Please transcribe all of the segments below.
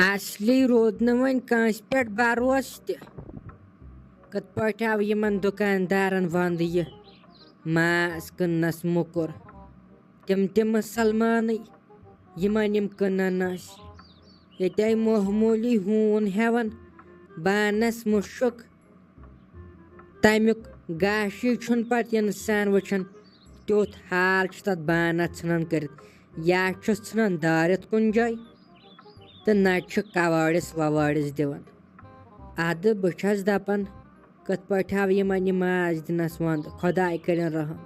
असली रोद न वन कांस पेट भरोस त कत पट आव यमन दुकानदारन वंद यह मास कन्नस मुकुर तिम मुसलमान यमन यम कन्नन ये मामूली हून हेवन बानस मुशुक तमुक गाशी छुन पत इंसान वुचन त्युत हाल तथ बानस षान कर या षान दारित कुन जाय तो नट कवाड़िस ववाड़िस दिवन अद बस दपान कत पट आव यमन यह माज दिनस वंद खुदाय करिन रहम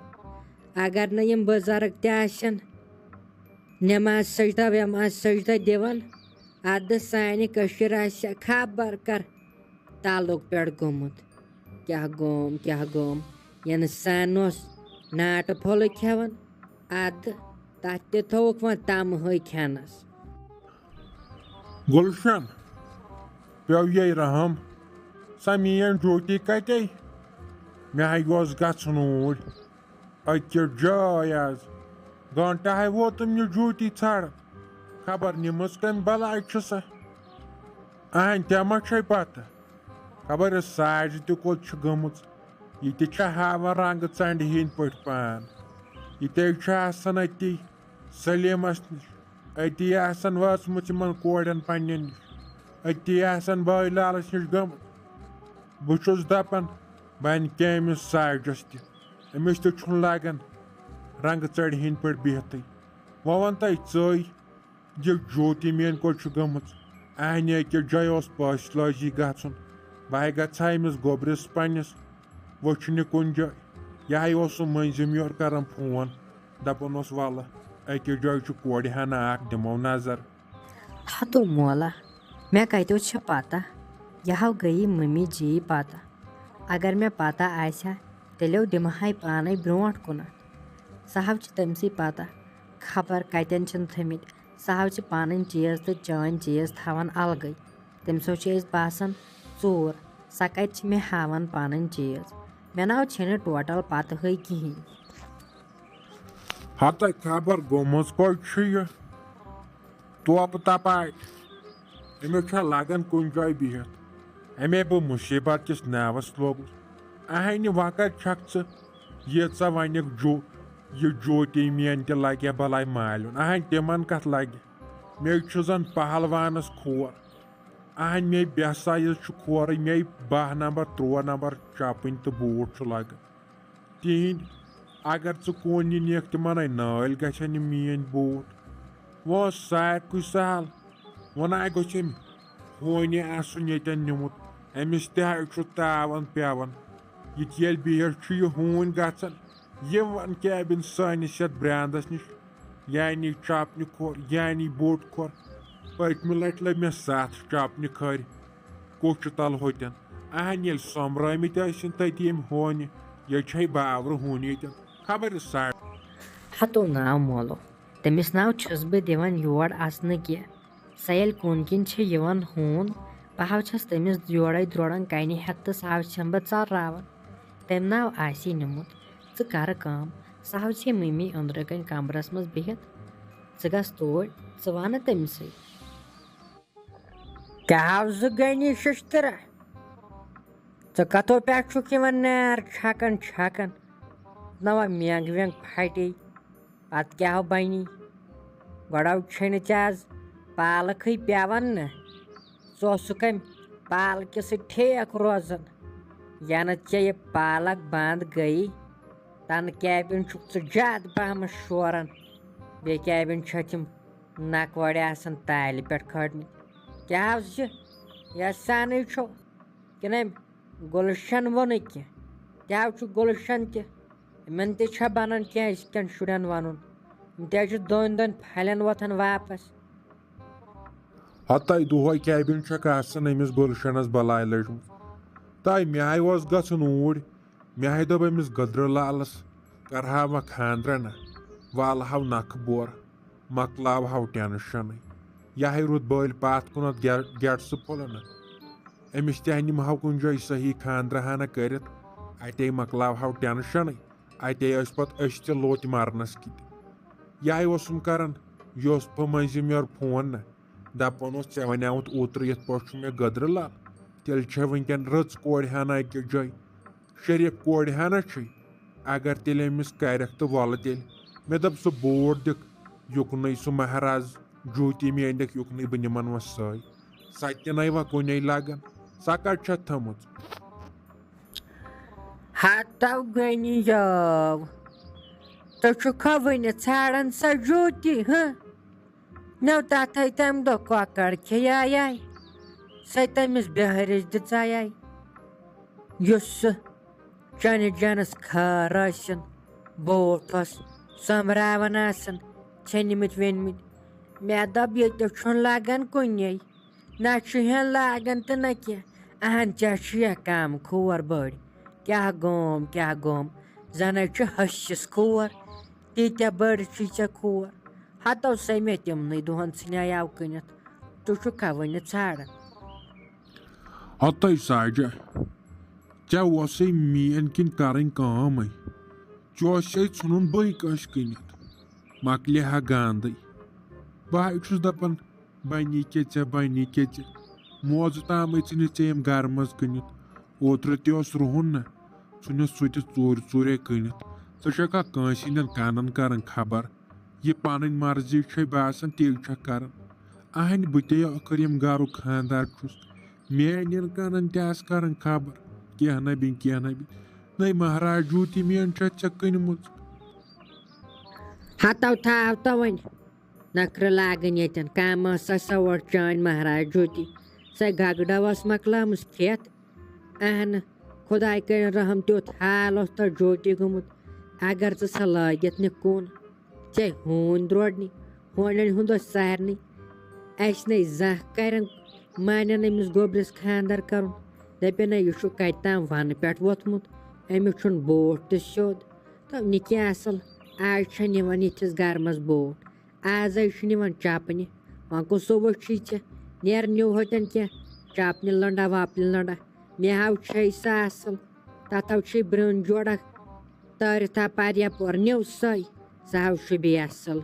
अगर न यम बुजुर्ग तन नमाज सजदा दिवन अद सानि कशर खबर कर तालुक पे गोमुत क्या गोम इंसान नाट फुल खेवन अद तथ थोक वो तम खेनस गुलशन पे ये रहम सा मीन ड्यूटी कते मे गन ऊर अकिर जाय आज घंटा वोतम यह ड्यूटी छड़ खबर निमस कम बलाय सा अहन तमा पता खबर साज तोत गम यह हावा रंग चंड हिंद पे पान यह अति सलीमस नश अति वचमुत इन कोड़न पन्न नश अति बाई लालस नश गम बहुस दपान बन कमिस साजस तमिस तुम लगन रंग चढ़ हिंद पे बिहत वो वन तय यह ज्योति मेन कोट गम अहन अकिस जाय पासलाजी गन बह गहा अमिस गोबरस पन्नस वुचन कुन जाय यह मंजिम योर कर फोन दपान वल अकिस जाय कोड़ हना दिमो नजर हतो मोला मे कतो पता यह गई मम्मी जी पता अगर मे पता आसा तेलो दिमहा पान ब्रोट कुन सह तमसी पता खबर कतन थमित सह पान चीज तो चान चीज थवान अलग तमसो बासान चोर सह कत मे हावान पान चीज मे नाव टोटल पत कहीं हत खबर गोमस कत तोप तपाय अमिस लगन कुन जाय बिहत अमे बह मुसीबत किस नावस लोगुस अहन वक़्त छक यीच वनिक यह ज्योति मेन त लगे बलाय मालून अहन तिमन कत लगे मे जन पहलवानस खोर अहन मे बेसाइज खोर मे 12 नंबर 13 नंबर चपन तो बूट लग तिहद अगर कोन निक तिमन नाल गन मेन बूट वो सारकु सहल वन गोम होनी आसन यन निमुत अमिस तावन पेवन ये बिहट यह हून गन यह वन कैबिन सानिस ये ब्रांदस नश यानी चपन खोर यानी बोट खोर पतम लट लग मे 7 चपन खर कोच तल होतन अहन ये सोमरमित तति होन ये बावर हून ये खबर साड़ हतो नाव मोलो तमिस नाव छस बह दिवान योर आसन की सल कुन किन हून बह तमिस योड़े द्रोड़न कन हेत तो सह बह चर्रावन तम नाव आसी निमुत कर काम सह मम्मी अंदर कन कमरस मज बिहत गस तोड़ वन तमस क्या गनी शिश्तरा कतो पे नार छकन नवा मेंग वेंग फटे पत क्या बनी गड़व छन आज पालक पेवन न कम पालक ठेक रोजन यन ये पालक बंद गई तन कैबिन ज्यादा पहम शोरन बे कैबिन तम नकवड़ ताल पे खड़मत क्या यह सन छो कि गुलशन वोन क्या गुलशन तमन तन क्या शुरन वन दोन फलन वोथन वापस हत दुह कैबिन अमिस गुलशनस बलाय लजम तय मे गन ऊर मे दप अमिस गदर लालस करहा व खानद्र न वाल हाव नख बोर मकलाव हाव टेंशन यह रुत बल पात कुन गेट्स फुल न अमिस तम हाव कुन जाय सही खानद्र हना कर अते मकलाव हाव टेंशन अते पे लोत मरनस कि यह कर यह मंजिम योर फोन न दपान ओस चे वनेमुत ओत्र यथ पा मे गदर लाल तेल छे वनकन रच कोड़ हना अकिस जाय शरीफ कोड़ हना अगर तेल अमिस करक तो वल तेल मे दप सह बोर्ड दिख युकन सह महाराज जूती मे अनिक युकन बह निमन वह सय सा तन वा कुन लगन सा कट थमुच हतव गनी जाव तो खवन छाड़न सा जूती नव तथ तम दह कौकड़ खेयाय सह तमिस बेहरिश दिचाय चन जनस खार बोटस समरावन छनमित वनमित मे दप ये लगन कुन ना हेन लागन तो न कह अहन चा कम खोर बड़ क्या गोम जन हशिस खोर तीत्या बड़ चे खोर हतो समे तिमन दुहन न्याव कन तु खवन छाड़न हत साजा चे वस मीन किन करें काम चे नुन बई कश कन मकल हा गांद बह दपान बनी के मोज ताम चे गर मज कन ओत्र तस रुहन ना नुन सह चूर कन षा कंसिन कानन कर खबर यह पन मर्जी बासान तेल कर अहन बते करीम गर खानदार मेन कानन तस कर खबर कह न नहीं महाराज जूती मेन चे कनमुच हतो थाव तो वन नखर लागन यन कम सवर चान महाराज जूती सह गगडवस मकलमस खेत अहन खुदाय कर रहम तुथ हाल तो जूती गुमुत अगर सा लगित न कुन चे हून द्रोड़नी होन हुंद सारनी अस न जह कर मानन अमिस गोबरस खानदार कर दपन यह कत तम वन पे वोथमुत अमिस बोट तो सोद तो निक असल आज निवान यथिस गर्मस बोट आज निवान चपन वह को सोवुी चे नेर न्यूहतन क्या चपन लंडा वापन लंडा मे हाव सा असल तथव ब्रन जोड़ा तार था पारिया पर न्यू सह हाव बे असल।